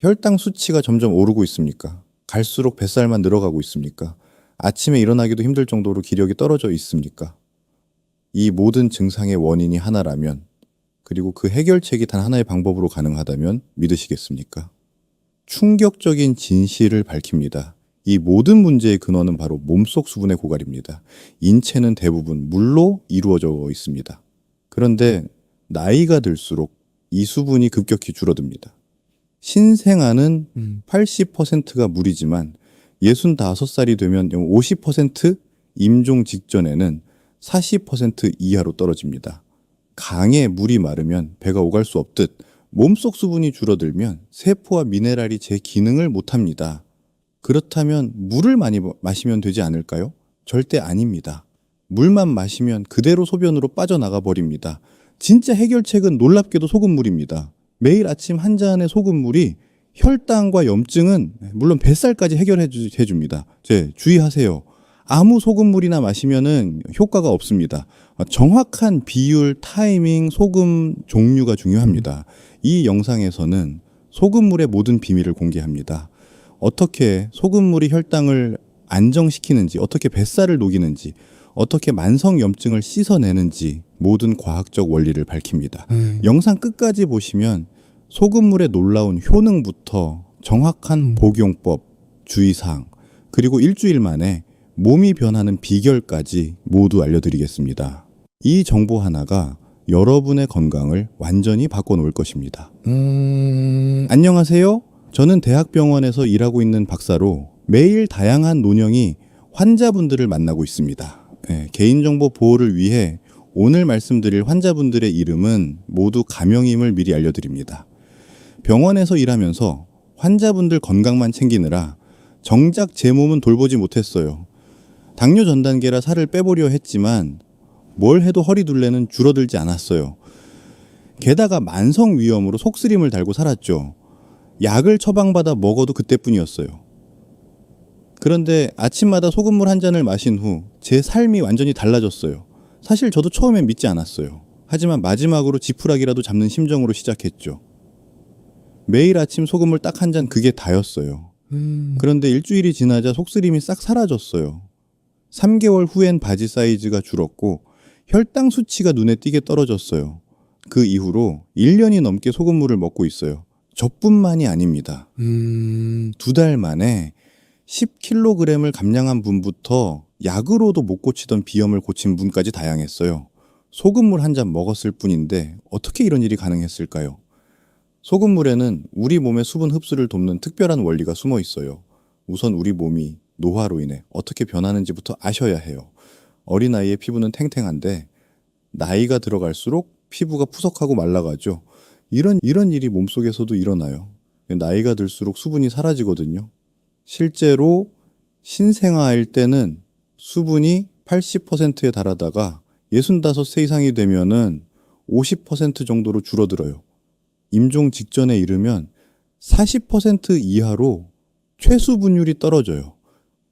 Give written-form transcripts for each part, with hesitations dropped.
혈당 수치가 점점 오르고 있습니까? 갈수록 뱃살만 늘어가고 있습니까? 아침에 일어나기도 힘들 정도로 기력이 떨어져 있습니까? 이 모든 증상의 원인이 하나라면, 그리고 그 해결책이 단 하나의 방법으로 가능하다면 믿으시겠습니까? 충격적인 진실을 밝힙니다. 이 모든 문제의 근원은 바로 몸속 수분의 고갈입니다. 인체는 대부분 물로 이루어져 있습니다. 그런데 나이가 들수록 이 수분이 급격히 줄어듭니다. 신생아는 80%가 물이지만 65살이 되면 50%, 임종 직전에는 40% 이하로 떨어집니다. 강에 물이 마르면 배가 오갈 수 없듯 몸속 수분이 줄어들면 세포와 미네랄이 제 기능을 못합니다. 그렇다면 물을 많이 마시면 되지 않을까요? 절대 아닙니다. 물만 마시면 그대로 소변으로 빠져나가 버립니다. 진짜 해결책은 놀랍게도 소금물입니다. 매일 아침 한 잔의 소금물이 혈당과 염증은 물론 뱃살까지 해결해 줍니다. 주의하세요. 아무 소금물이나 마시면은 효과가 없습니다. 정확한 비율, 타이밍, 소금 종류가 중요합니다. 이 영상에서는 소금물의 모든 비밀을 공개합니다. 어떻게 소금물이 혈당을 안정시키는지, 어떻게 뱃살을 녹이는지, 어떻게 만성염증을 씻어내는지 모든 과학적 원리를 밝힙니다. 영상 끝까지 보시면 소금물의 놀라운 효능부터 정확한 복용법, 주의사항, 그리고 일주일 만에 몸이 변하는 비결까지 모두 알려드리겠습니다. 이 정보 하나가 여러분의 건강을 완전히 바꿔놓을 것입니다. 안녕하세요. 저는 대학병원에서 일하고 있는 박사로 매일 다양한 논형이 환자분들을 만나고 있습니다. 개인정보 보호를 위해 오늘 말씀드릴 환자분들의 이름은 모두 가명임을 미리 알려드립니다. 병원에서 일하면서 환자분들 건강만 챙기느라 정작 제 몸은 돌보지 못했어요. 당뇨 전 단계라 살을 빼보려 했지만 뭘 해도 허리둘레는 줄어들지 않았어요. 게다가 만성 위염으로 속쓰림을 달고 살았죠. 약을 처방받아 먹어도 그때뿐이었어요. 그런데 아침마다 소금물 한 잔을 마신 후 제 삶이 완전히 달라졌어요. 사실 저도 처음엔 믿지 않았어요. 하지만 마지막으로 지푸라기라도 잡는 심정으로 시작했죠. 매일 아침 소금물 딱 한 잔, 그게 다였어요. 그런데 일주일이 지나자 속쓰림이 싹 사라졌어요. 3개월 후엔 바지 사이즈가 줄었고 혈당 수치가 눈에 띄게 떨어졌어요. 그 이후로 1년이 넘게 소금물을 먹고 있어요. 저뿐만이 아닙니다. 2달 만에 10kg을 감량한 분부터 약으로도 못 고치던 비염을 고친 분까지 다양했어요. 소금물 한 잔 먹었을 뿐인데 어떻게 이런 일이 가능했을까요? 소금물에는 우리 몸의 수분 흡수를 돕는 특별한 원리가 숨어 있어요. 우선 우리 몸이 노화로 인해 어떻게 변하는지부터 아셔야 해요. 어린아이의 피부는 탱탱한데 나이가 들어갈수록 피부가 푸석하고 말라가죠. 이런 일이 몸속에서도 일어나요. 나이가 들수록 수분이 사라지거든요. 실제로 신생아일 때는 수분이 80%에 달하다가 65세 이상이 되면은 50% 정도로 줄어들어요. 임종 직전에 이르면 40% 이하로 최수분율이 떨어져요.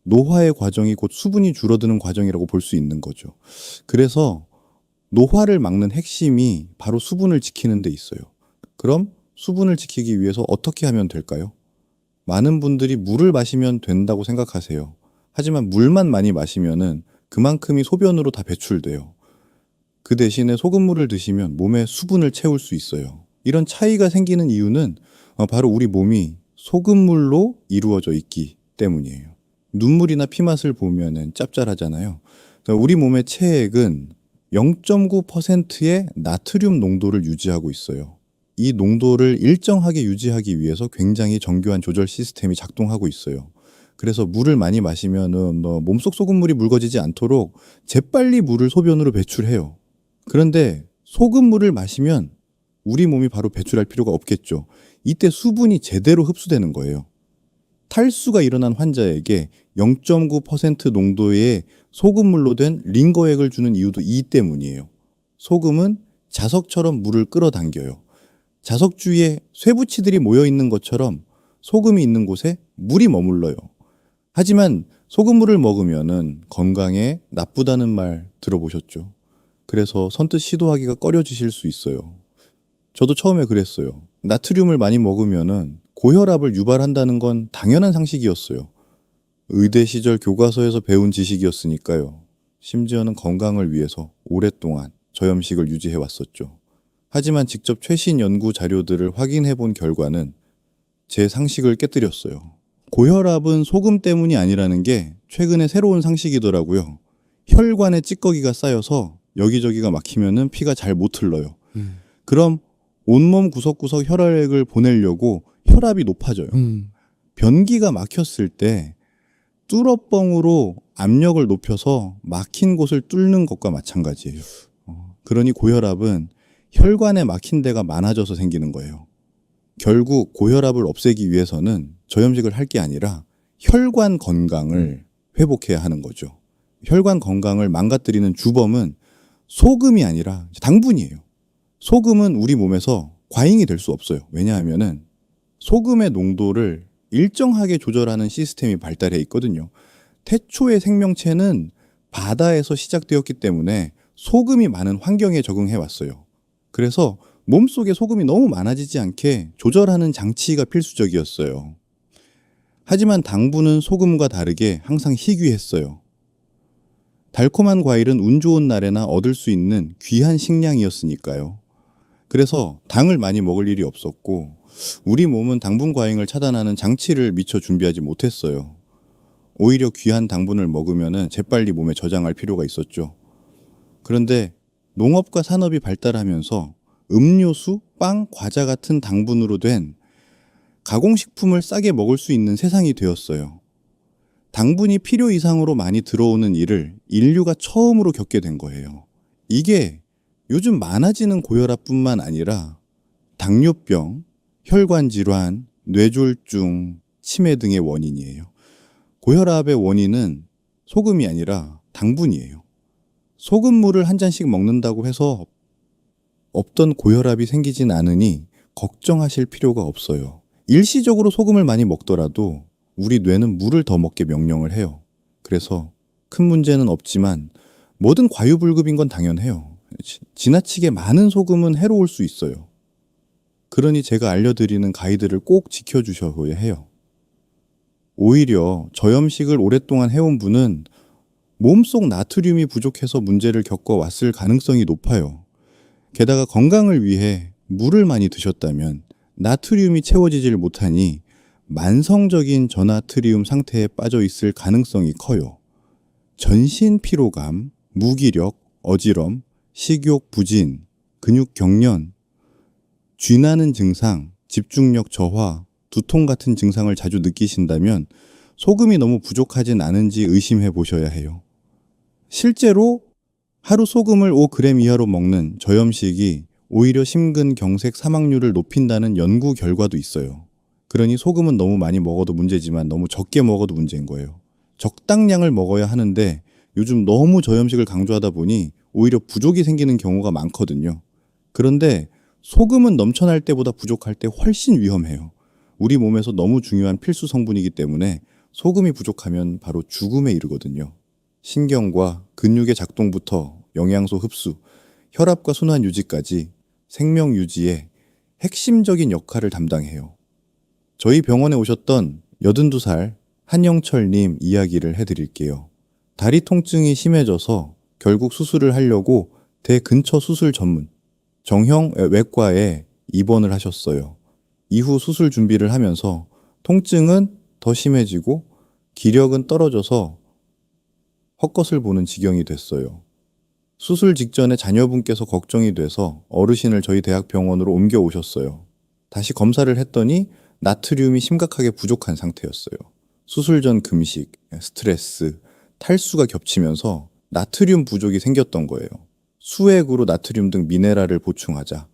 노화의 과정이 곧 수분이 줄어드는 과정이라고 볼 수 있는 거죠. 그래서 노화를 막는 핵심이 바로 수분을 지키는 데 있어요. 그럼 수분을 지키기 위해서 어떻게 하면 될까요? 많은 분들이 물을 마시면 된다고 생각하세요. 하지만 물만 많이 마시면은 그만큼이 소변으로 다 배출돼요. 그 대신에 소금물을 드시면 몸에 수분을 채울 수 있어요. 이런 차이가 생기는 이유는 바로 우리 몸이 소금물로 이루어져 있기 때문이에요. 눈물이나 피맛을 보면은 짭짤하잖아요. 우리 몸의 체액은 0.9%의 나트륨 농도를 유지하고 있어요. 이 농도를 일정하게 유지하기 위해서 굉장히 정교한 조절 시스템이 작동하고 있어요. 그래서 물을 많이 마시면은 몸속 소금물이 묽어지지 않도록 재빨리 물을 소변으로 배출해요. 그런데 소금물을 마시면 우리 몸이 바로 배출할 필요가 없겠죠. 이때 수분이 제대로 흡수되는 거예요. 탈수가 일어난 환자에게 0.9% 농도의 소금물로 된 링거액을 주는 이유도 이 때문이에요. 소금은 자석처럼 물을 끌어당겨요. 자석 주위에 쇠붙이들이 모여 있는 것처럼 소금이 있는 곳에 물이 머물러요. 하지만 소금물을 먹으면은 건강에 나쁘다는 말 들어보셨죠? 그래서 선뜻 시도하기가 꺼려지실 수 있어요. 저도 처음에 그랬어요. 나트륨을 많이 먹으면은 고혈압을 유발한다는 건 당연한 상식이었어요. 의대 시절 교과서에서 배운 지식이었으니까요. 심지어는 건강을 위해서 오랫동안 저염식을 유지해 왔었죠. 하지만 직접 최신 연구 자료들을 확인해 본 결과는 제 상식을 깨뜨렸어요. 고혈압은 소금 때문이 아니라는 게 최근에 새로운 상식이더라고요. 혈관에 찌꺼기가 쌓여서 여기저기가 막히면은 피가 잘 못 흘러요. 그럼 온몸 구석구석 혈액을 보내려고 혈압이 높아져요. 변기가 막혔을 때 뚫어뻥으로 압력을 높여서 막힌 곳을 뚫는 것과 마찬가지예요. 그러니 고혈압은 혈관에 막힌 데가 많아져서 생기는 거예요. 결국 고혈압을 없애기 위해서는 저염식을 할 게 아니라 혈관 건강을 회복해야 하는 거죠. 혈관 건강을 망가뜨리는 주범은 소금이 아니라 당분이에요. 소금은 우리 몸에서 과잉이 될 수 없어요. 왜냐하면은 소금의 농도를 일정하게 조절하는 시스템이 발달해 있거든요. 태초의 생명체는 바다에서 시작되었기 때문에 소금이 많은 환경에 적응해 왔어요. 그래서 몸속에 소금이 너무 많아지지 않게 조절하는 장치가 필수적이었어요. 하지만 당분은 소금과 다르게 항상 희귀했어요. 달콤한 과일은 운 좋은 날에나 얻을 수 있는 귀한 식량이었으니까요. 그래서 당을 많이 먹을 일이 없었고 우리 몸은 당분 과잉을 차단하는 장치를 미처 준비하지 못했어요. 오히려 귀한 당분을 먹으면 재빨리 몸에 저장할 필요가 있었죠. 그런데 농업과 산업이 발달하면서 음료수, 빵, 과자 같은 당분으로 된 가공식품을 싸게 먹을 수 있는 세상이 되었어요. 당분이 필요 이상으로 많이 들어오는 일을 인류가 처음으로 겪게 된 거예요. 이게 요즘 많아지는 고혈압뿐만 아니라 당뇨병, 혈관 질환, 뇌졸중, 치매 등의 원인이에요. 고혈압의 원인은 소금이 아니라 당분이에요. 소금물을 한 잔씩 먹는다고 해서 없던 고혈압이 생기진 않으니 걱정하실 필요가 없어요. 일시적으로 소금을 많이 먹더라도 우리 뇌는 물을 더 먹게 명령을 해요. 그래서 큰 문제는 없지만 뭐든 과유불급인 건 당연해요. 지나치게 많은 소금은 해로울 수 있어요. 그러니 제가 알려드리는 가이드를 꼭 지켜주셔야 해요. 오히려 저염식을 오랫동안 해온 분은 몸속 나트륨이 부족해서 문제를 겪어왔을 가능성이 높아요. 게다가 건강을 위해 물을 많이 드셨다면 나트륨이 채워지질 못하니 만성적인 저나트리움 상태에 빠져 있을 가능성이 커요. 전신 피로감, 무기력, 어지럼, 식욕 부진, 근육 경련, 쥐나는 증상, 집중력 저하, 두통 같은 증상을 자주 느끼신다면 소금이 너무 부족하진 않은지 의심해 보셔야 해요. 실제로 하루 소금을 5g 이하로 먹는 저염식이 오히려 심근경색 사망률을 높인다는 연구 결과도 있어요. 그러니 소금은 너무 많이 먹어도 문제지만 너무 적게 먹어도 문제인 거예요. 적당량을 먹어야 하는데 요즘 너무 저염식을 강조하다 보니 오히려 부족이 생기는 경우가 많거든요. 그런데 소금은 넘쳐날 때보다 부족할 때 훨씬 위험해요. 우리 몸에서 너무 중요한 필수 성분이기 때문에 소금이 부족하면 바로 죽음에 이르거든요. 신경과 근육의 작동부터 영양소 흡수, 혈압과 순환 유지까지 생명 유지에 핵심적인 역할을 담당해요. 저희 병원에 오셨던 82살 한영철님 이야기를 해드릴게요. 다리 통증이 심해져서 결국 수술을 하려고 대근처 수술 전문 정형 외과에 입원을 하셨어요. 이후 수술 준비를 하면서 통증은 더 심해지고 기력은 떨어져서 헛것을 보는 지경이 됐어요. 수술 직전에 자녀분께서 걱정이 돼서 어르신을 저희 대학병원으로 옮겨오셨어요. 다시 검사를 했더니 나트륨이 심각하게 부족한 상태였어요. 수술 전 금식, 스트레스, 탈수가 겹치면서 나트륨 부족이 생겼던 거예요. 수액으로 나트륨 등 미네랄을 보충하자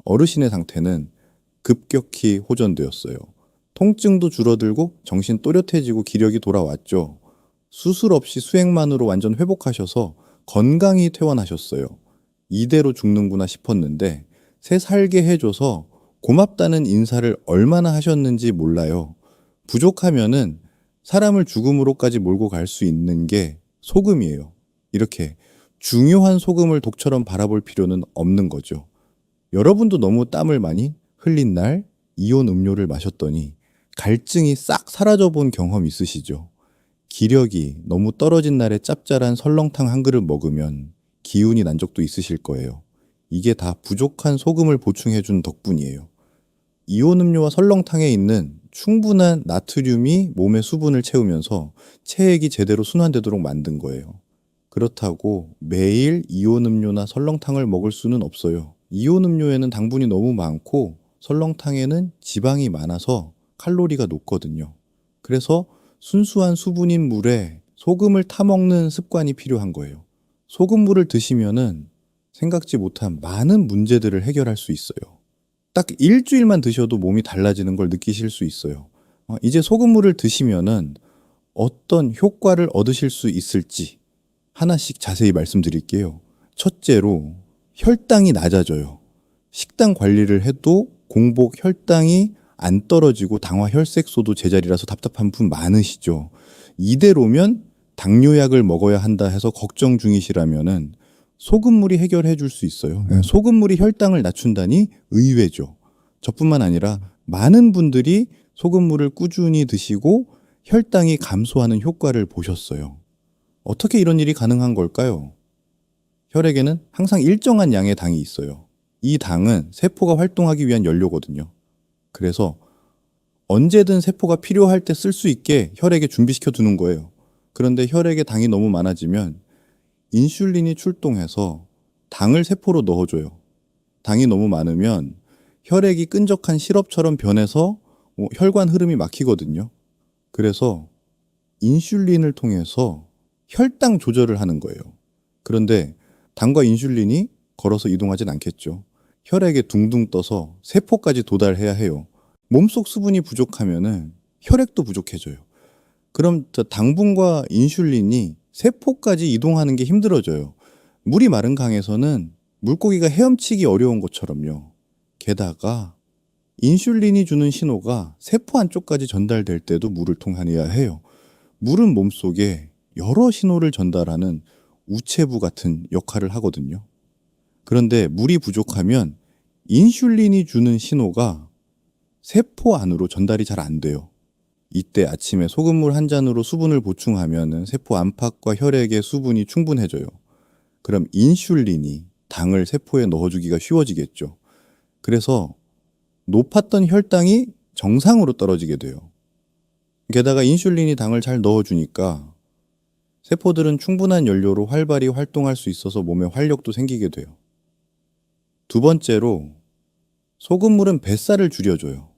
어르신의 상태는 급격히 호전되었어요. 통증도 줄어들고 정신 또렷해지고 기력이 돌아왔죠. 수술 없이 수액만으로 완전 회복하셔서 건강히 퇴원하셨어요. 이대로 죽는구나 싶었는데 새 살게 해줘서 고맙다는 인사를 얼마나 하셨는지 몰라요. 부족하면은 사람을 죽음으로까지 몰고 갈 수 있는 게 소금이에요. 이렇게 중요한 소금을 독처럼 바라볼 필요는 없는 거죠. 여러분도 너무 땀을 많이 흘린 날 이온 음료를 마셨더니 갈증이 싹 사라져 본 경험 있으시죠? 기력이 너무 떨어진 날에 짭짤한 설렁탕 한 그릇 먹으면 기운이 난 적도 있으실 거예요. 이게 다 부족한 소금을 보충해준 덕분이에요. 이온 음료와 설렁탕에 있는 충분한 나트륨이 몸의 수분을 채우면서 체액이 제대로 순환되도록 만든 거예요. 그렇다고 매일 이온 음료나 설렁탕을 먹을 수는 없어요. 이온 음료에는 당분이 너무 많고 설렁탕에는 지방이 많아서 칼로리가 높거든요. 그래서 순수한 수분인 물에 소금을 타먹는 습관이 필요한 거예요. 소금물을 드시면은 생각지 못한 많은 문제들을 해결할 수 있어요. 딱 일주일만 드셔도 몸이 달라지는 걸 느끼실 수 있어요. 이제 소금물을 드시면은 어떤 효과를 얻으실 수 있을지 하나씩 자세히 말씀드릴게요. 첫째로 혈당이 낮아져요. 식단 관리를 해도 공복 혈당이 안 떨어지고 당화 혈색소도 제자리라서 답답한 분 많으시죠. 이대로면 당뇨약을 먹어야 한다 해서 걱정 중이시라면은 소금물이 해결해 줄 수 있어요. 소금물이 혈당을 낮춘다니 의외죠. 저뿐만 아니라 많은 분들이 소금물을 꾸준히 드시고 혈당이 감소하는 효과를 보셨어요. 어떻게 이런 일이 가능한 걸까요? 혈액에는 항상 일정한 양의 당이 있어요. 이 당은 세포가 활동하기 위한 연료거든요. 그래서 언제든 세포가 필요할 때 쓸 수 있게 혈액에 준비시켜 두는 거예요. 그런데 혈액에 당이 너무 많아지면 인슐린이 출동해서 당을 세포로 넣어줘요. 당이 너무 많으면 혈액이 끈적한 시럽처럼 변해서 혈관 흐름이 막히거든요. 그래서 인슐린을 통해서 혈당 조절을 하는 거예요. 그런데 당과 인슐린이 걸어서 이동하진 않겠죠. 혈액에 둥둥 떠서 세포까지 도달해야 해요. 몸속 수분이 부족하면은 혈액도 부족해져요. 그럼 저 당분과 인슐린이 세포까지 이동하는 게 힘들어져요. 물이 마른 강에서는 물고기가 헤엄치기 어려운 것처럼요. 게다가 인슐린이 주는 신호가 세포 안쪽까지 전달될 때도 물을 통해야 해요. 물은 몸속에 여러 신호를 전달하는 우체부 같은 역할을 하거든요. 그런데 물이 부족하면 인슐린이 주는 신호가 세포 안으로 전달이 잘 안 돼요. 이때 아침에 소금물 한 잔으로 수분을 보충하면 세포 안팎과 혈액의 수분이 충분해져요. 그럼 인슐린이 당을 세포에 넣어주기가 쉬워지겠죠. 그래서 높았던 혈당이 정상으로 떨어지게 돼요. 게다가 인슐린이 당을 잘 넣어주니까 세포들은 충분한 연료로 활발히 활동할 수 있어서 몸에 활력도 생기게 돼요. 두 번째로 소금물은 뱃살을 줄여줘요.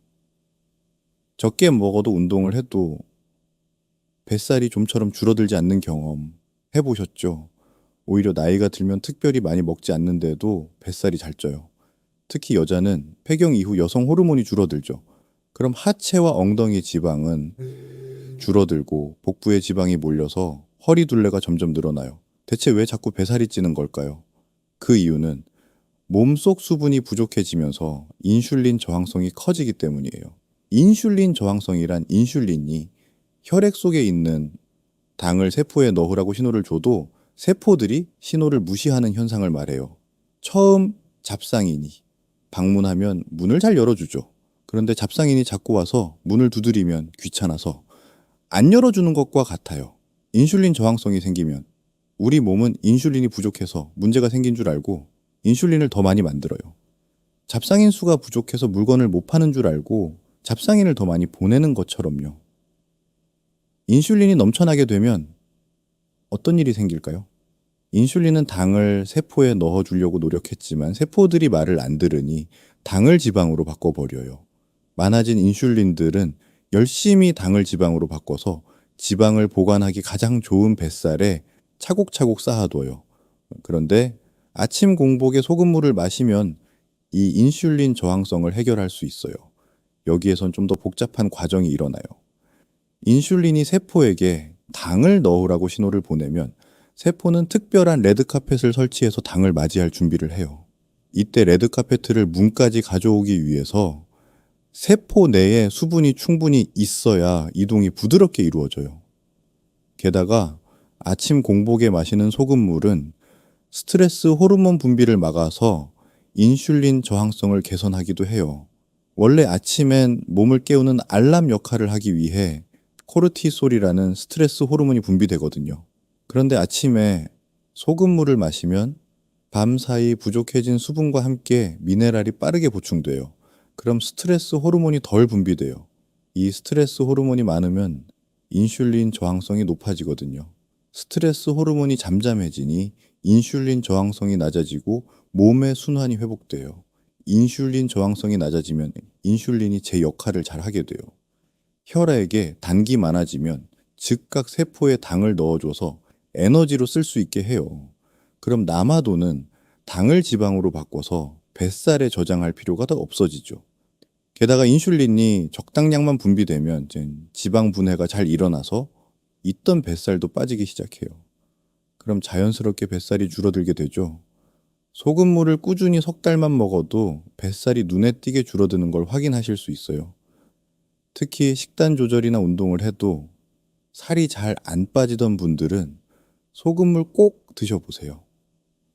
적게 먹어도 운동을 해도 뱃살이 좀처럼 줄어들지 않는 경험 해보셨죠? 오히려 나이가 들면 특별히 많이 먹지 않는데도 뱃살이 잘 쪄요. 특히 여자는 폐경 이후 여성 호르몬이 줄어들죠. 그럼 하체와 엉덩이 지방은 줄어들고 복부에 지방이 몰려서 허리 둘레가 점점 늘어나요. 대체 왜 자꾸 배살이 찌는 걸까요? 그 이유는 몸속 수분이 부족해지면서 인슐린 저항성이 커지기 때문이에요. 인슐린 저항성이란 인슐린이 혈액 속에 있는 당을 세포에 넣으라고 신호를 줘도 세포들이 신호를 무시하는 현상을 말해요. 처음 잡상인이 방문하면 문을 잘 열어주죠. 그런데 잡상인이 자꾸 와서 문을 두드리면 귀찮아서 안 열어주는 것과 같아요. 인슐린 저항성이 생기면 우리 몸은 인슐린이 부족해서 문제가 생긴 줄 알고 인슐린을 더 많이 만들어요. 잡상인 수가 부족해서 물건을 못 파는 줄 알고 잡상인을 더 많이 보내는 것처럼요. 인슐린이 넘쳐나게 되면 어떤 일이 생길까요? 인슐린은 당을 세포에 넣어주려고 노력했지만 세포들이 말을 안 들으니 당을 지방으로 바꿔버려요. 많아진 인슐린들은 열심히 당을 지방으로 바꿔서 지방을 보관하기 가장 좋은 뱃살에 차곡차곡 쌓아둬요. 그런데 아침 공복에 소금물을 마시면 이 인슐린 저항성을 해결할 수 있어요. 여기에선 좀 더 복잡한 과정이 일어나요. 인슐린이 세포에게 당을 넣으라고 신호를 보내면 세포는 특별한 레드카펫을 설치해서 당을 맞이할 준비를 해요. 이때 레드카페트를 문까지 가져오기 위해서 세포 내에 수분이 충분히 있어야 이동이 부드럽게 이루어져요. 게다가 아침 공복에 마시는 소금물은 스트레스 호르몬 분비를 막아서 인슐린 저항성을 개선하기도 해요. 원래 아침엔 몸을 깨우는 알람 역할을 하기 위해 코르티솔이라는 스트레스 호르몬이 분비되거든요. 그런데 아침에 소금물을 마시면 밤사이 부족해진 수분과 함께 미네랄이 빠르게 보충돼요. 그럼 스트레스 호르몬이 덜 분비돼요. 이 스트레스 호르몬이 많으면 인슐린 저항성이 높아지거든요. 스트레스 호르몬이 잠잠해지니 인슐린 저항성이 낮아지고 몸의 순환이 회복돼요. 인슐린 저항성이 낮아지면 인슐린이 제 역할을 잘 하게 돼요. 혈액에 당이 많아지면 즉각 세포에 당을 넣어줘서 에너지로 쓸 수 있게 해요. 그럼 남아도는 당을 지방으로 바꿔서 뱃살에 저장할 필요가 더 없어지죠. 게다가 인슐린이 적당량만 분비되면 이제 지방 분해가 잘 일어나서 있던 뱃살도 빠지기 시작해요. 그럼 자연스럽게 뱃살이 줄어들게 되죠. 소금물을 꾸준히 석 달만 먹어도 뱃살이 눈에 띄게 줄어드는 걸 확인하실 수 있어요. 특히 식단 조절이나 운동을 해도 살이 잘 안 빠지던 분들은 소금물 꼭 드셔보세요.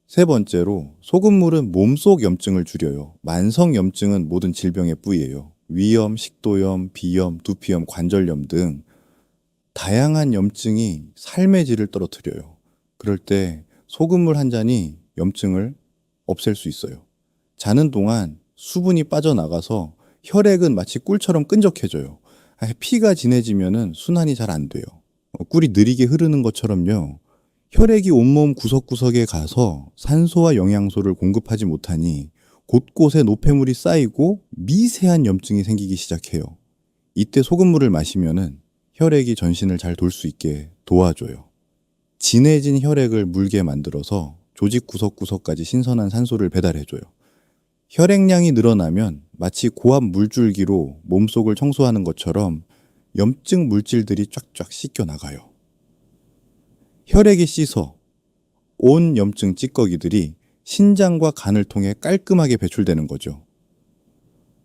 세 번째로, 소금물은 몸속 염증을 줄여요. 만성 염증은 모든 질병의 뿌이예요. 위염, 식도염, 비염, 두피염, 관절염 등 다양한 염증이 삶의 질을 떨어뜨려요. 그럴 때 소금물 한 잔이 염증을 없앨 수 있어요. 자는 동안 수분이 빠져나가서 혈액은 마치 꿀처럼 끈적해져요. 피가 진해지면 순환이 잘 안 돼요. 꿀이 느리게 흐르는 것처럼요. 혈액이 온몸 구석구석에 가서 산소와 영양소를 공급하지 못하니 곳곳에 노폐물이 쌓이고 미세한 염증이 생기기 시작해요. 이때 소금물을 마시면은 혈액이 전신을 잘 돌 수 있게 도와줘요. 진해진 혈액을 물게 만들어서 조직 구석구석까지 신선한 산소를 배달해줘요. 혈액량이 늘어나면 마치 고압 물줄기로 몸속을 청소하는 것처럼 염증 물질들이 쫙쫙 씻겨 나가요. 혈액이 씻어 온 염증 찌꺼기들이 신장과 간을 통해 깔끔하게 배출되는 거죠.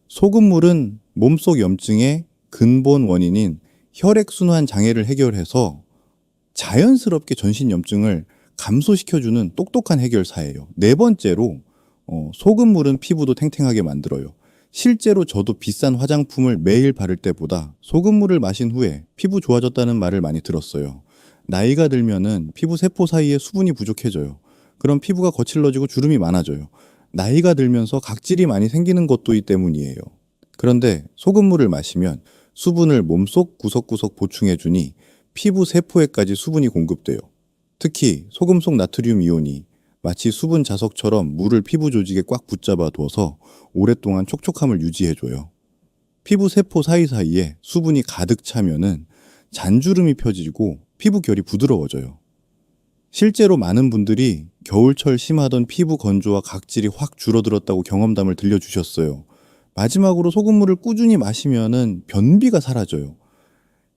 소금물은 몸속 염증의 근본 원인인 혈액순환 장애를 해결해서 자연스럽게 전신 염증을 감소시켜주는 똑똑한 해결사예요. 네 번째로, 소금물은 피부도 탱탱하게 만들어요. 실제로 저도 비싼 화장품을 매일 바를 때보다 소금물을 마신 후에 피부 좋아졌다는 말을 많이 들었어요. 나이가 들면은 피부 세포 사이에 수분이 부족해져요. 그럼 피부가 거칠러지고 주름이 많아져요. 나이가 들면서 각질이 많이 생기는 것도 이 때문이에요. 그런데 소금물을 마시면 수분을 몸속 구석구석 보충해주니 피부 세포에까지 수분이 공급돼요. 특히 소금 속 나트륨 이온이 마치 수분 자석처럼 물을 피부 조직에 꽉 붙잡아 둬서 오랫동안 촉촉함을 유지해줘요. 피부 세포 사이사이에 수분이 가득 차면은 잔주름이 펴지고 피부 결이 부드러워져요. 실제로 많은 분들이 겨울철 심하던 피부 건조와 각질이 확 줄어들었다고 경험담을 들려주셨어요. 마지막으로 소금물을 꾸준히 마시면은 변비가 사라져요.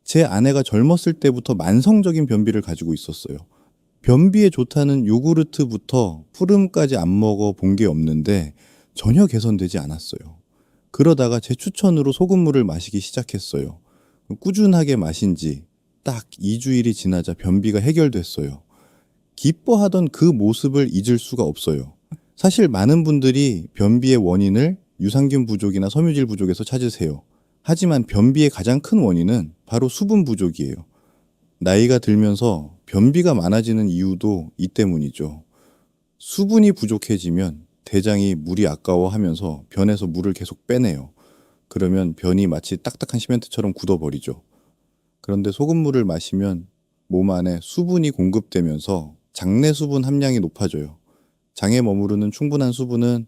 제 아내가 젊었을 때부터 만성적인 변비를 가지고 있었어요. 변비에 좋다는 요구르트부터 푸름까지 안 먹어 본 게 없는데 전혀 개선되지 않았어요. 그러다가 제 추천으로 소금물을 마시기 시작했어요. 꾸준하게 마신 지 딱 2주일이 지나자 변비가 해결됐어요. 기뻐하던 그 모습을 잊을 수가 없어요. 사실 많은 분들이 변비의 원인을 유산균 부족이나 섬유질 부족에서 찾으세요. 하지만 변비의 가장 큰 원인은 바로 수분 부족이에요. 나이가 들면서 변비가 많아지는 이유도 이 때문이죠. 수분이 부족해지면 대장이 물이 아까워하면서 변에서 물을 계속 빼내요. 그러면 변이 마치 딱딱한 시멘트처럼 굳어버리죠. 그런데 소금물을 마시면 몸 안에 수분이 공급되면서 장내 수분 함량이 높아져요. 장에 머무르는 충분한 수분은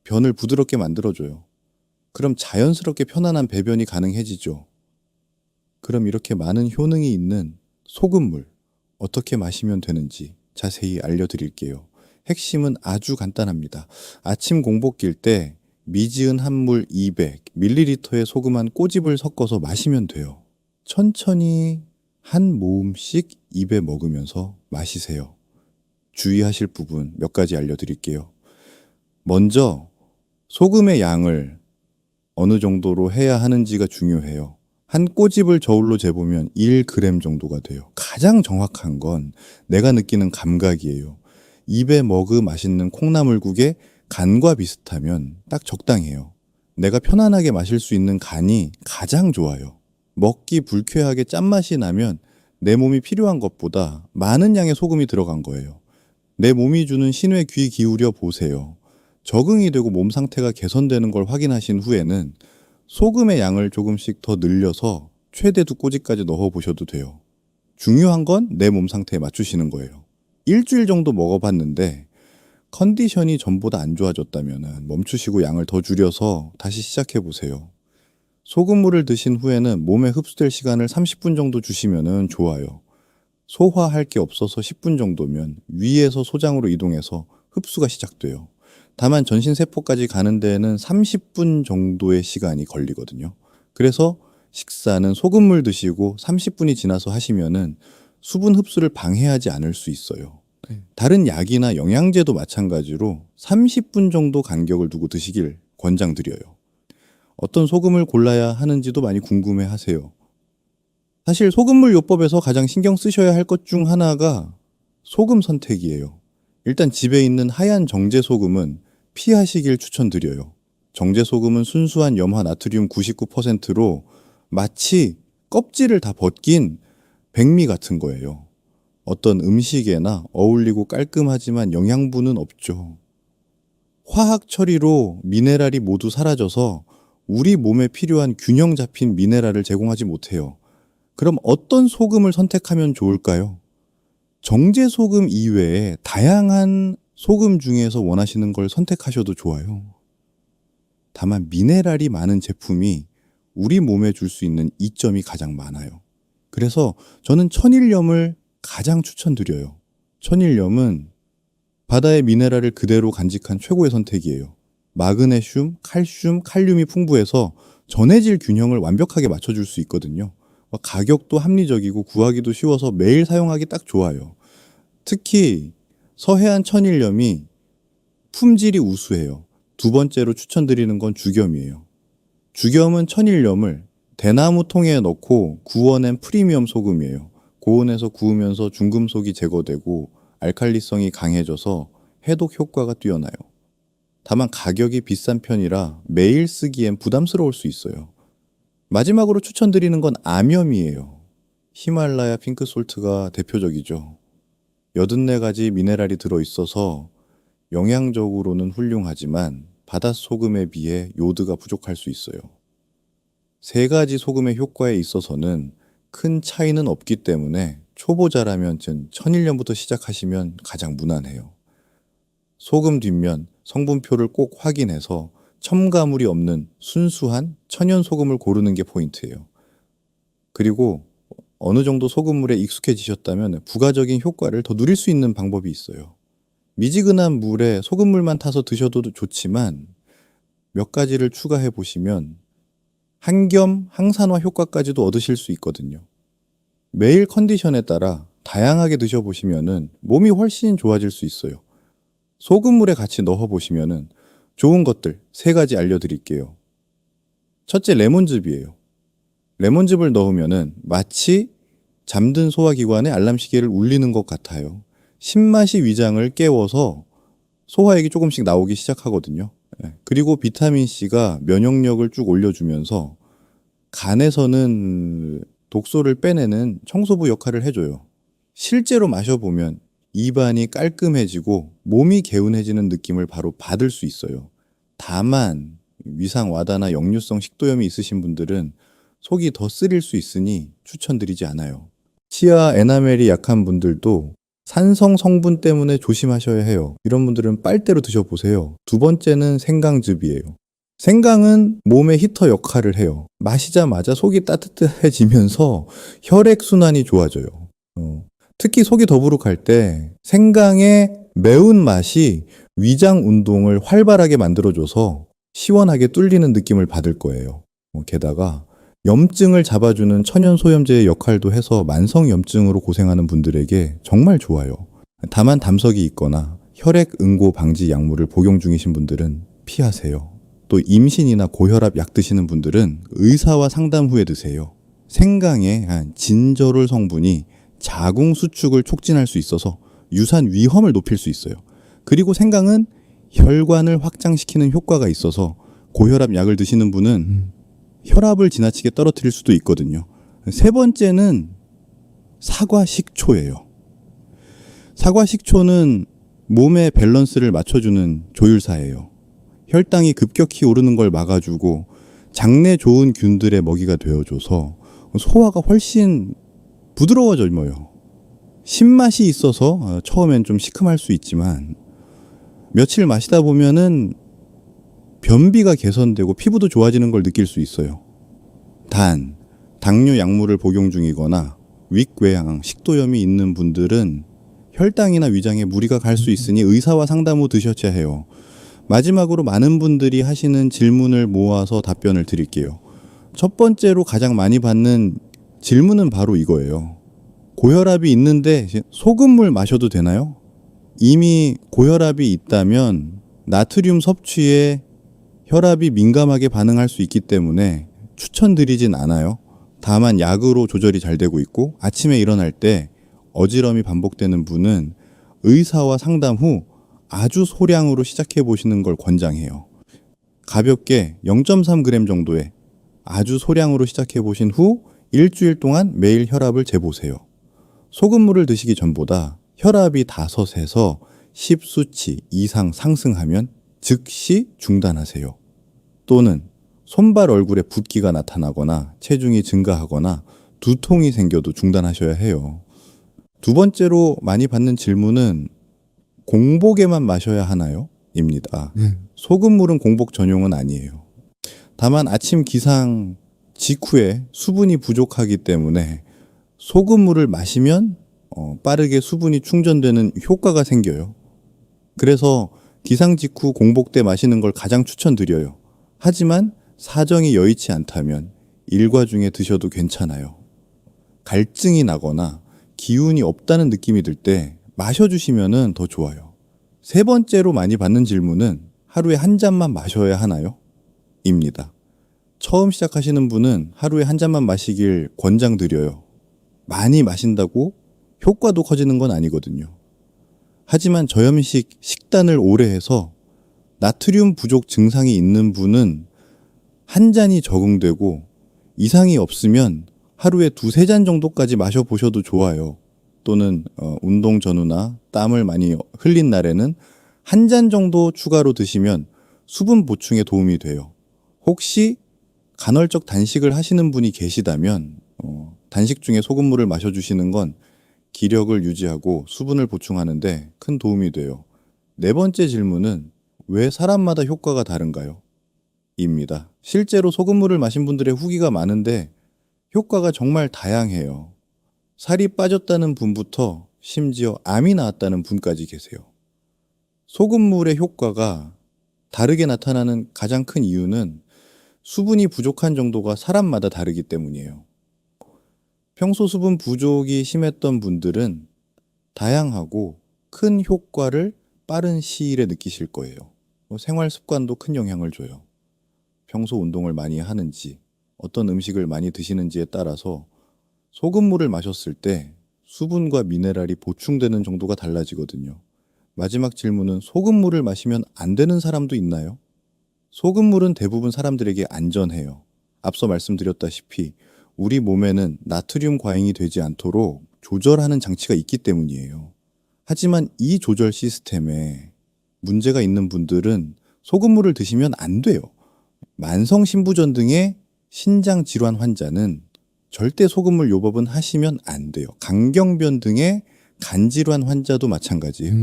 변을 부드럽게 만들어줘요. 그럼 자연스럽게 편안한 배변이 가능해지죠. 그럼 이렇게 많은 효능이 있는 소금물 어떻게 마시면 되는지 자세히 알려드릴게요. 핵심은 아주 간단합니다. 아침 공복 낄 때 미지은 한 물 200ml의 소금 한 꼬집을 섞어서 마시면 돼요. 천천히 한 모음씩 입에 먹으면서 마시세요. 주의하실 부분 몇 가지 알려드릴게요. 먼저 소금의 양을 어느 정도로 해야 하는지가 중요해요. 한 꼬집을 저울로 재보면 1g 정도가 돼요. 가장 정확한 건 내가 느끼는 감각이에요. 입에 먹으 맛있는 콩나물국에 간과 비슷하면 딱 적당해요. 내가 편안하게 마실 수 있는 간이 가장 좋아요. 먹기 불쾌하게 짠맛이 나면 내 몸이 필요한 것보다 많은 양의 소금이 들어간 거예요. 내 몸이 주는 신호에 귀 기울여 보세요. 적응이 되고 몸 상태가 개선되는 걸 확인하신 후에는 소금의 양을 조금씩 더 늘려서 최대 2꼬집까지 넣어보셔도 돼요. 중요한 건 내 몸 상태에 맞추시는 거예요. 일주일 정도 먹어봤는데 컨디션이 전보다 안 좋아졌다면 멈추시고 양을 더 줄여서 다시 시작해보세요. 소금물을 드신 후에는 몸에 흡수될 시간을 30분 정도 주시면 좋아요. 소화할 게 없어서 10분 정도면 위에서 소장으로 이동해서 흡수가 시작돼요. 다만 전신세포까지 가는 데에는 30분 정도의 시간이 걸리거든요. 그래서 식사는 소금물 드시고 30분이 지나서 하시면은 수분 흡수를 방해하지 않을 수 있어요. 다른 약이나 영양제도 마찬가지로 30분 정도 간격을 두고 드시길 권장드려요. 어떤 소금을 골라야 하는지도 많이 궁금해 하세요. 사실 소금물 요법에서 가장 신경 쓰셔야 할 것 중 하나가 소금 선택이에요. 일단 집에 있는 하얀 정제 소금은 피하시길 추천드려요. 정제 소금은 순수한 염화 나트륨 99%로 마치 껍질을 다 벗긴 백미 같은 거예요. 어떤 음식에나 어울리고 깔끔하지만 영양분은 없죠. 화학 처리로 미네랄이 모두 사라져서 우리 몸에 필요한 균형 잡힌 미네랄을 제공하지 못해요. 그럼 어떤 소금을 선택하면 좋을까요? 정제 소금 이외에 다양한 소금 중에서 원하시는 걸 선택하셔도 좋아요. 다만 미네랄이 많은 제품이 우리 몸에 줄 수 있는 이점이 가장 많아요. 그래서 저는 천일염을 가장 추천드려요. 천일염은 바다의 미네랄을 그대로 간직한 최고의 선택이에요. 마그네슘, 칼슘, 칼륨이 풍부해서 전해질 균형을 완벽하게 맞춰줄 수 있거든요. 가격도 합리적이고 구하기도 쉬워서 매일 사용하기 딱 좋아요. 특히 서해안 천일염이 품질이 우수해요. 두 번째로 추천드리는 건 죽염이에요. 죽염은 천일염을 대나무 통에 넣고 구워낸 프리미엄 소금이에요. 고온에서 구우면서 중금속이 제거되고 알칼리성이 강해져서 해독 효과가 뛰어나요. 다만 가격이 비싼 편이라 매일 쓰기엔 부담스러울 수 있어요. 마지막으로 추천드리는 건 암염이에요. 히말라야 핑크솔트가 대표적이죠. 84가지 미네랄이 들어있어서 영양적으로는 훌륭하지만 바닷소금에 비해 요드가 부족할 수 있어요. 3가지 소금의 효과에 있어서는 큰 차이는 없기 때문에 초보자라면 천일염부터 시작하시면 가장 무난해요. 소금 뒷면 성분표를 꼭 확인해서 첨가물이 없는 순수한 천연 소금을 고르는 게 포인트예요. 그리고 어느 정도 소금물에 익숙해지셨다면 부가적인 효과를 더 누릴 수 있는 방법이 있어요. 미지근한 물에 소금물만 타서 드셔도 좋지만 몇 가지를 추가해 보시면 한겸 항산화 효과까지도 얻으실 수 있거든요. 매일 컨디션에 따라 다양하게 드셔보시면 몸이 훨씬 좋아질 수 있어요. 소금물에 같이 넣어보시면 좋은 것들 3가지 알려드릴게요. 첫째, 레몬즙이에요. 레몬즙을 넣으면 마치 잠든 소화기관의 알람시계를 울리는 것 같아요. 신맛이 위장을 깨워서 소화액이 조금씩 나오기 시작하거든요. 그리고 비타민C가 면역력을 쭉 올려주면서 간에서는 독소를 빼내는 청소부 역할을 해줘요. 실제로 마셔보면 입안이 깔끔해지고 몸이 개운해지는 느낌을 바로 받을 수 있어요. 다만 위상 와다나 역류성 식도염이 있으신 분들은 속이 더 쓰릴 수 있으니 추천드리지 않아요. 치아 에나멜이 약한 분들도 산성 성분 때문에 조심하셔야 해요. 이런 분들은 빨대로 드셔보세요. 두 번째는 생강즙이에요. 생강은 몸의 히터 역할을 해요. 마시자마자 속이 따뜻해지면서 혈액순환이 좋아져요. 특히 속이 더부룩할 때 생강의 매운맛이 위장 운동을 활발하게 만들어줘서 시원하게 뚫리는 느낌을 받을 거예요. 게다가 염증을 잡아주는 천연소염제의 역할도 해서 만성염증으로 고생하는 분들에게 정말 좋아요. 다만 담석이 있거나 혈액 응고 방지 약물을 복용 중이신 분들은 피하세요. 또 임신이나 고혈압 약 드시는 분들은 의사와 상담 후에 드세요. 생강의 진저롤 성분이 자궁 수축을 촉진할 수 있어서 유산 위험을 높일 수 있어요. 그리고 생강은 혈관을 확장시키는 효과가 있어서 고혈압 약을 드시는 분은 혈압을 지나치게 떨어뜨릴 수도 있거든요. 세 번째는 사과 식초예요. 사과 식초는 몸의 밸런스를 맞춰주는 조율사예요. 혈당이 급격히 오르는 걸 막아주고 장내 좋은 균들의 먹이가 되어줘서 소화가 훨씬 부드러워져요. 신맛이 있어서 처음엔 좀 시큼할 수 있지만 며칠 마시다 보면은 변비가 개선되고 피부도 좋아지는 걸 느낄 수 있어요. 단, 당뇨 약물을 복용 중이거나 윗궤양, 식도염이 있는 분들은 혈당이나 위장에 무리가 갈 수 있으니 의사와 상담 후 드셔야 해요. 마지막으로 많은 분들이 하시는 질문을 모아서 답변을 드릴게요. 첫 번째로 가장 많이 받는 질문은 바로 이거예요. 고혈압이 있는데 소금물 마셔도 되나요? 이미 고혈압이 있다면 나트륨 섭취에 혈압이 민감하게 반응할 수 있기 때문에 추천드리진 않아요. 다만 약으로 조절이 잘 되고 있고 아침에 일어날 때 어지럼이 반복되는 분은 의사와 상담 후 아주 소량으로 시작해 보시는 걸 권장해요. 가볍게 0.3g 정도의 아주 소량으로 시작해 보신 후 일주일 동안 매일 혈압을 재보세요. 소금물을 드시기 전보다 혈압이 5에서 10수치 이상 상승하면 즉시 중단하세요. 또는 손발 얼굴에 붓기가 나타나거나 체중이 증가하거나 두통이 생겨도 중단하셔야 해요. 두 번째로 많이 받는 질문은 공복에만 마셔야 하나요? 입니다. 소금물은 공복 전용은 아니에요. 다만 아침 기상 직후에 수분이 부족하기 때문에 소금물을 마시면 빠르게 수분이 충전되는 효과가 생겨요. 그래서 기상 직후 공복 때 마시는 걸 가장 추천드려요. 하지만 사정이 여의치 않다면 일과 중에 드셔도 괜찮아요. 갈증이 나거나 기운이 없다는 느낌이 들 때 마셔주시면 더 좋아요. 세 번째로 많이 받는 질문은 하루에 한 잔만 마셔야 하나요? 입니다. 처음 시작하시는 분은 하루에 한 잔만 마시길 권장드려요. 많이 마신다고 효과도 커지는 건 아니거든요. 하지만 저염식 식단을 오래 해서 나트륨 부족 증상이 있는 분은 한 잔이 적응되고 이상이 없으면 하루에 2-3잔 정도까지 마셔보셔도 좋아요. 또는 운동 전후나 땀을 많이 흘린 날에는 한 잔 정도 추가로 드시면 수분 보충에 도움이 돼요. 혹시 간헐적 단식을 하시는 분이 계시다면 단식 중에 소금물을 마셔주시는 건 기력을 유지하고 수분을 보충하는데 큰 도움이 돼요. 네 번째 질문은 왜 사람마다 효과가 다른가요? 입니다. 실제로 소금물을 마신 분들의 후기가 많은데 효과가 정말 다양해요. 살이 빠졌다는 분부터 심지어 암이 나았다는 분까지 계세요. 소금물의 효과가 다르게 나타나는 가장 큰 이유는 수분이 부족한 정도가 사람마다 다르기 때문이에요. 평소 수분 부족이 심했던 분들은 다양하고 큰 효과를 빠른 시일에 느끼실 거예요. 생활 습관도 큰 영향을 줘요. 평소 운동을 많이 하는지, 어떤 음식을 많이 드시는지에 따라서 소금물을 마셨을 때 수분과 미네랄이 보충되는 정도가 달라지거든요. 마지막 질문은 소금물을 마시면 안 되는 사람도 있나요? 소금물은 대부분 사람들에게 안전해요. 앞서 말씀드렸다시피 우리 몸에는 나트륨 과잉이 되지 않도록 조절하는 장치가 있기 때문이에요. 하지만 이 조절 시스템에 문제가 있는 분들은 소금물을 드시면 안 돼요. 만성신부전 등의 신장 질환 환자는 절대 소금물 요법은 하시면 안 돼요. 강경변 등의 간질환 환자도 마찬가지예요.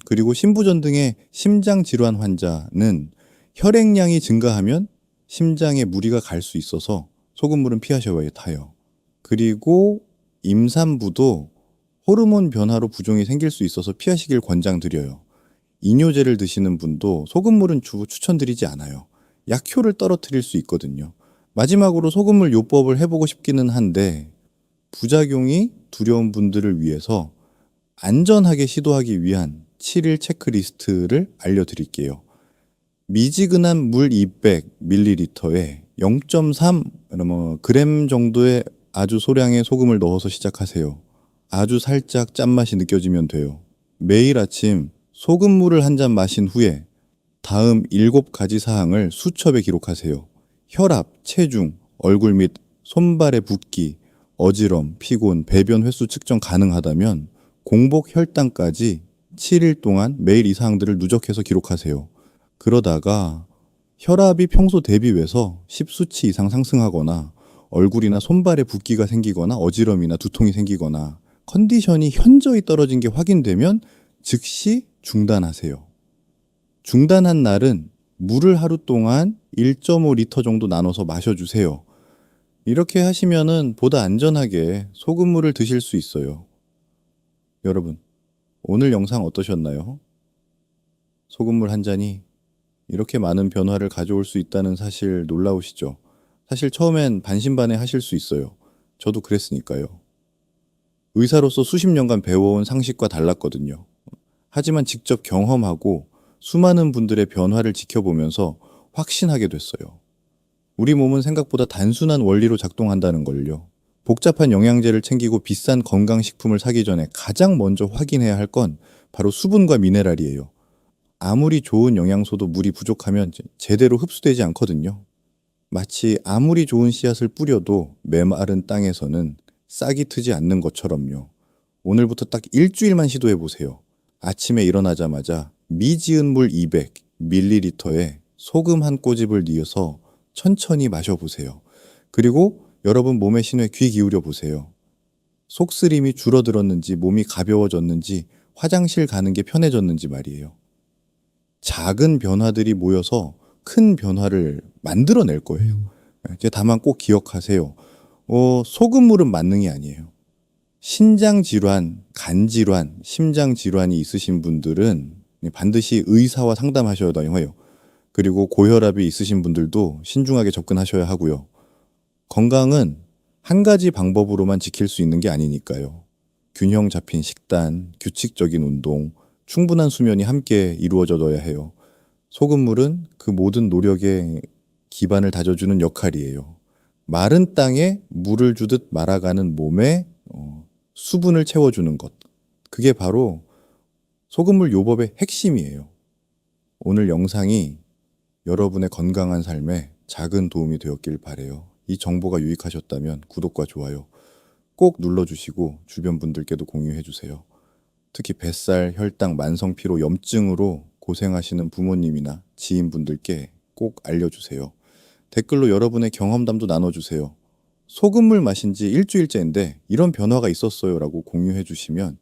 그리고 신부전 등의 심장 질환 환자는 혈액량이 증가하면 심장에 무리가 갈 수 있어서 소금물은 피하셔야 해요. 그리고 임산부도 호르몬 변화로 부종이 생길 수 있어서 피하시길 권장드려요. 이뇨제를 드시는 분도 소금물은 추천드리지 않아요. 약효를 떨어뜨릴 수 있거든요. 마지막으로 소금물 요법을 해보고 싶기는 한데 부작용이 두려운 분들을 위해서 안전하게 시도하기 위한 7일 체크리스트를 알려드릴게요. 미지근한 물 200ml에 0.3g 정도의 아주 소량의 소금을 넣어서 시작하세요. 아주 살짝 짠맛이 느껴지면 돼요. 매일 아침 소금물을 한 잔 마신 후에 다음 7가지 사항을 수첩에 기록하세요. 혈압, 체중, 얼굴 및 손발의 붓기, 어지럼, 피곤, 배변 횟수 측정 가능하다면 공복 혈당까지 7일 동안 매일 이 사항들을 누적해서 기록하세요. 그러다가 혈압이 평소 대비해서 10수치 이상 상승하거나 얼굴이나 손발에 붓기가 생기거나 어지럼이나 두통이 생기거나 컨디션이 현저히 떨어진 게 확인되면 즉시 중단하세요. 중단한 날은 물을 하루 동안 1.5리터 정도 나눠서 마셔주세요. 이렇게 하시면은 보다 안전하게 소금물을 드실 수 있어요. 여러분, 오늘 영상 어떠셨나요? 소금물 한 잔이 이렇게 많은 변화를 가져올 수 있다는 사실 놀라우시죠? 사실 처음엔 반신반의 하실 수 있어요. 저도 그랬으니까요. 의사로서 수십 년간 배워온 상식과 달랐거든요. 하지만 직접 경험하고 수많은 분들의 변화를 지켜보면서 확신하게 됐어요. 우리 몸은 생각보다 단순한 원리로 작동한다는 걸요. 복잡한 영양제를 챙기고 비싼 건강식품을 사기 전에 가장 먼저 확인해야 할 건 바로 수분과 미네랄이에요. 아무리 좋은 영양소도 물이 부족하면 제대로 흡수되지 않거든요. 마치 아무리 좋은 씨앗을 뿌려도 메마른 땅에서는 싹이 트지 않는 것처럼요. 오늘부터 딱 일주일만 시도해 보세요. 아침에 일어나자마자 미지은 물 200ml에 소금 한 꼬집을 넣어서 천천히 마셔보세요. 그리고 여러분 몸의 신호에 귀 기울여 보세요. 속쓰림이 줄어들었는지 몸이 가벼워졌는지 화장실 가는 게 편해졌는지 말이에요. 작은 변화들이 모여서 큰 변화를 만들어낼 거예요. 이제 다만 꼭 기억하세요. 소금물은 만능이 아니에요. 신장 질환, 간 질환, 심장 질환이 있으신 분들은 반드시 의사와 상담하셔야 해요. 그리고 고혈압이 있으신 분들도 신중하게 접근하셔야 하고요. 건강은 한 가지 방법으로만 지킬 수 있는 게 아니니까요. 균형 잡힌 식단, 규칙적인 운동, 충분한 수면이 함께 이루어져야 해요. 소금물은 그 모든 노력의 기반을 다져주는 역할이에요. 마른 땅에 물을 주듯 말아가는 몸에 수분을 채워주는 것. 그게 바로 소금물 요법의 핵심이에요. 오늘 영상이 여러분의 건강한 삶에 작은 도움이 되었길 바라요. 이 정보가 유익하셨다면 구독과 좋아요 꼭 눌러주시고 주변 분들께도 공유해주세요. 특히 뱃살, 혈당, 만성피로, 염증으로 고생하시는 부모님이나 지인분들께 꼭 알려주세요. 댓글로 여러분의 경험담도 나눠주세요. 소금물 마신 지 일주일째인데 이런 변화가 있었어요 라고 공유해 주시면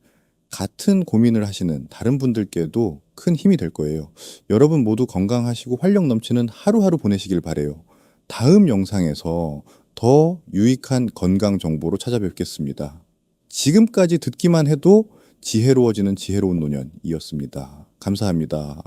같은 고민을 하시는 다른 분들께도 큰 힘이 될 거예요. 여러분 모두 건강하시고 활력 넘치는 하루하루 보내시길 바라요. 다음 영상에서 더 유익한 건강 정보로 찾아뵙겠습니다. 지금까지 듣기만 해도 지혜로워지는 지혜로운 노년이었습니다. 감사합니다.